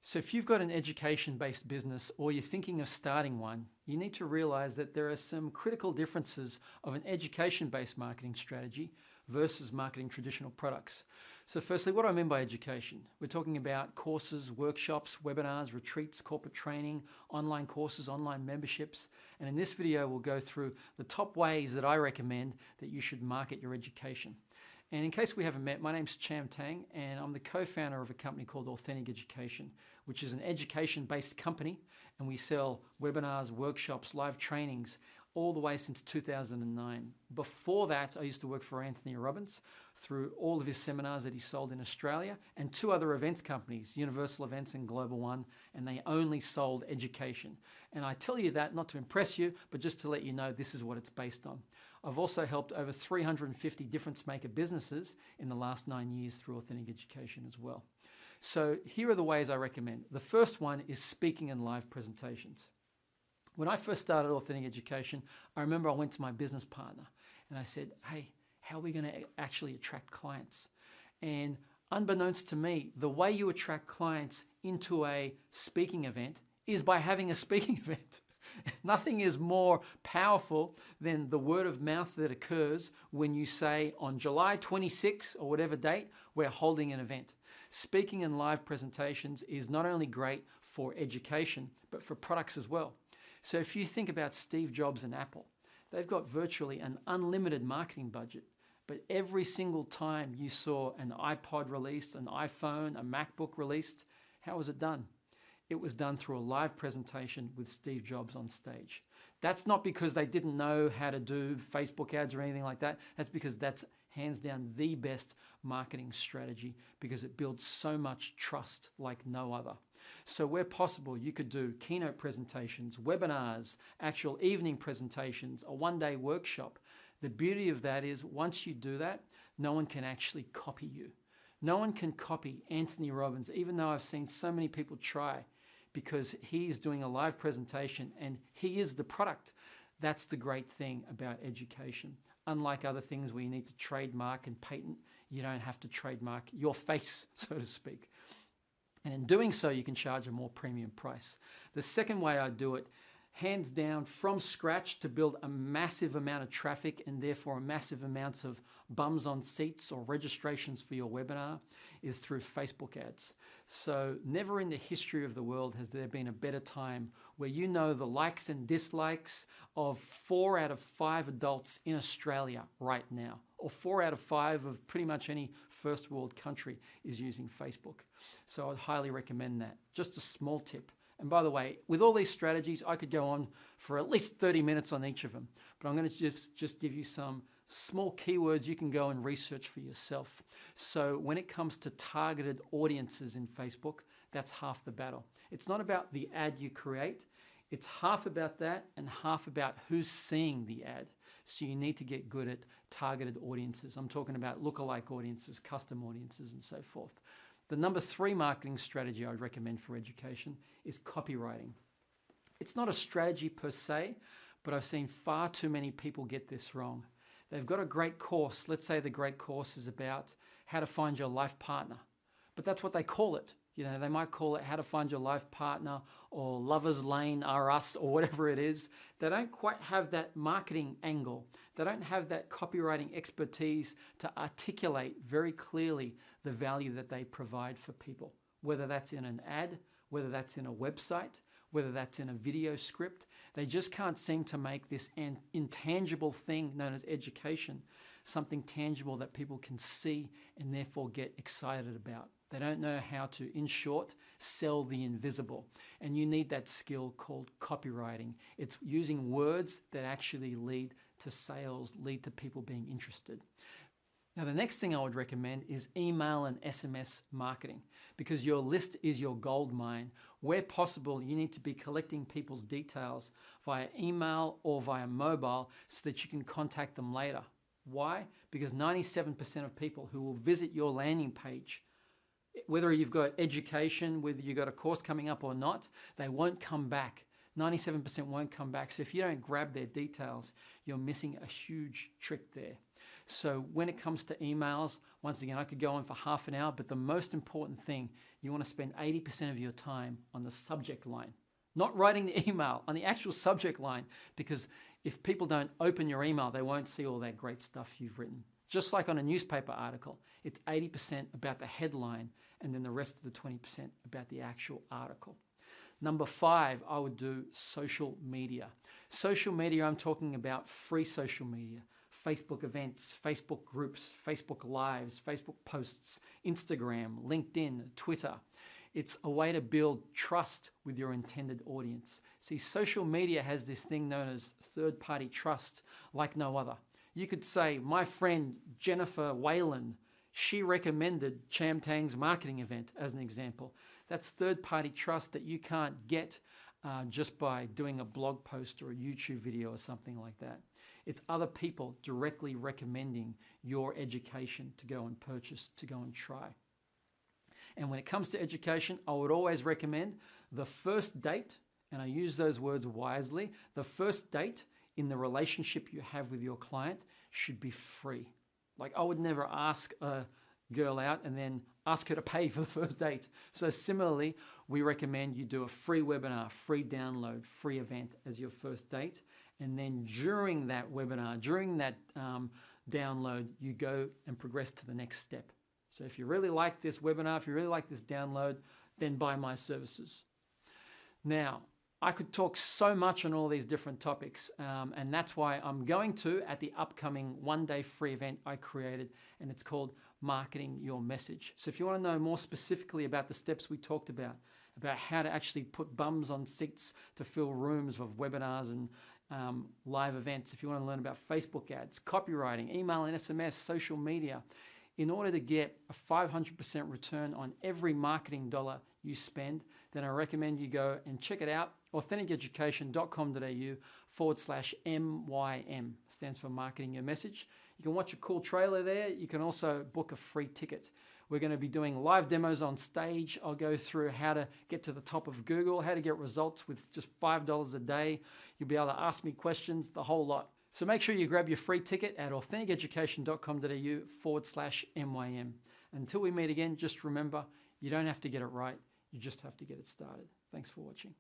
So if you've got an education-based business or you're thinking of starting one, you need to realize that there are some critical differences of an education-based marketing strategy versus marketing traditional products. So firstly, what do I mean by education? We're talking about courses, workshops, webinars, retreats, corporate training, online courses, online memberships. And in this video, we'll go through the top ways that I recommend that you should market your education. And in case we haven't met, my name's Cham Tang, and I'm the co-founder of a company called Authentic Education, which is an education-based company, and we sell webinars, workshops, live trainings, all the way since 2009. Before that, I used to work for Anthony Robbins through all of his seminars that he sold in Australia, and two other events companies, Universal Events and Global One, and they only sold education. And I tell you that not to impress you, but just to let you know this is what it's based on. I've also helped over 350 difference maker businesses in the last 9 years through Authentic Education as well. So here are the ways I recommend. The first one is speaking and live presentations. When I first started Authentic Education, I remember I went to my business partner and I said, hey, how are we going to actually attract clients? And unbeknownst to me, the way you attract clients into a speaking event is by having a speaking event. Nothing is more powerful than the word of mouth that occurs when you say on July 26 or whatever date, we're holding an event. Speaking and live presentations is not only great for education, but for products as well. So if you think about Steve Jobs and Apple, they've got virtually an unlimited marketing budget. But every single time you saw an iPod released, an iPhone, a MacBook released, how was it done? It was done through a live presentation with Steve Jobs on stage. That's not because they didn't know how to do Facebook ads or anything like that. That's because that's hands down the best marketing strategy because it builds so much trust like no other. So where possible, you could do keynote presentations, webinars, actual evening presentations, a one-day workshop. The beauty of that is once you do that, no one can actually copy you. No one can copy Anthony Robbins, even though I've seen so many people try, because he's doing a live presentation and he is the product. That's the great thing about education. Unlike other things where you need to trademark and patent, you don't have to trademark your face, so to speak. And in doing so, you can charge a more premium price. The second way I do it, hands down from scratch to build a massive amount of traffic and therefore a massive amounts of bums on seats or registrations for your webinar, is through Facebook ads. So never in the history of the world has there been a better time where you know the likes and dislikes of 4 out of 5 adults in Australia right now, or 4 out of 5 of pretty much any first world country is using Facebook. So I'd highly recommend that. Just a small tip. And by the way, with all these strategies, I could go on for at least 30 minutes on each of them, but I'm going to just give you some small keywords you can go and research for yourself. So when it comes to targeted audiences in Facebook, that's half the battle. It's not about the ad you create. It's half about that and half about who's seeing the ad. So you need to get good at targeted audiences. I'm talking about lookalike audiences, custom audiences, and so forth. The number 3 marketing strategy I'd recommend for education is copywriting. It's not a strategy per se, but I've seen far too many people get this wrong. They've got a great course. Let's say the great course is about how to find your life partner, but that's what they call it. You know, they might call it how to find your life partner or Lovers Lane are us or whatever it is. They don't quite have that marketing angle. They don't have that copywriting expertise to articulate very clearly the value that they provide for people, whether that's in an ad, whether that's in a website, whether that's in a video script. They just can't seem to make this intangible thing known as education something tangible that people can see and therefore get excited about. They don't know how to, in short, sell the invisible. And you need that skill called copywriting. It's using words that actually lead to sales, lead to people being interested. Now, the next thing I would recommend is email and SMS marketing, because your list is your gold mine. Where possible, you need to be collecting people's details via email or via mobile so that you can contact them later. Why? Because 97% of people who will visit your landing page, whether you've got education, whether you've got a course coming up or not, they won't come back. 97% won't come back. So if you don't grab their details, you're missing a huge trick there. So when it comes to emails, once again, I could go on for half an hour, but the most important thing you want to spend 80% of your time on the subject line, not writing the email, on the actual subject line, because if people don't open your email, they won't see all that great stuff you've written. Just like on a newspaper article, it's 80% about the headline and then the rest of the 20% about the actual article. Number 5, I would do social media. Social media, I'm talking about free social media. Facebook events, Facebook groups, Facebook lives, Facebook posts, Instagram, LinkedIn, Twitter. It's a way to build trust with your intended audience. See, social media has this thing known as third-party trust like no other. You could say, my friend Jennifer Whalen, she recommended Cham Tang's marketing event as an example. That's third-party trust that you can't get just by doing a blog post or a YouTube video or something like that. It's other people directly recommending your education to go and purchase, to go and try. And when it comes to education, I would always recommend the first date, and I use those words wisely, the first date in the relationship you have with your client should be free. Like, I would never ask a girl out and then ask her to pay for the first date. So similarly, we recommend you do a free webinar, free download, free event as your first date. And then during that webinar, during that download, you go and progress to the next step. So if you really like this webinar, if you really like this download, then buy my services. Now, I could talk so much on all these different topics, and that's why I'm going to at the upcoming one-day free event I created, and it's called Marketing Your Message. So if you want to know more specifically about the steps we talked about how to actually put bums on seats to fill rooms of webinars and live events, if you want to learn about Facebook ads, copywriting, email and SMS, social media, in order to get a 500% return on every marketing dollar you spend, then I recommend you go and check it out, authenticeducation.com.au/MYM, stands for Marketing Your Message. You can watch a cool trailer there. You can also book a free ticket. We're going to be doing live demos on stage. I'll go through how to get to the top of Google, how to get results with just $5 a day. You'll be able to ask me questions, the whole lot. So make sure you grab your free ticket at authenticeducation.com.au/MYM. Until we meet again, just remember, you don't have to get it right. You just have to get it started. Thanks for watching.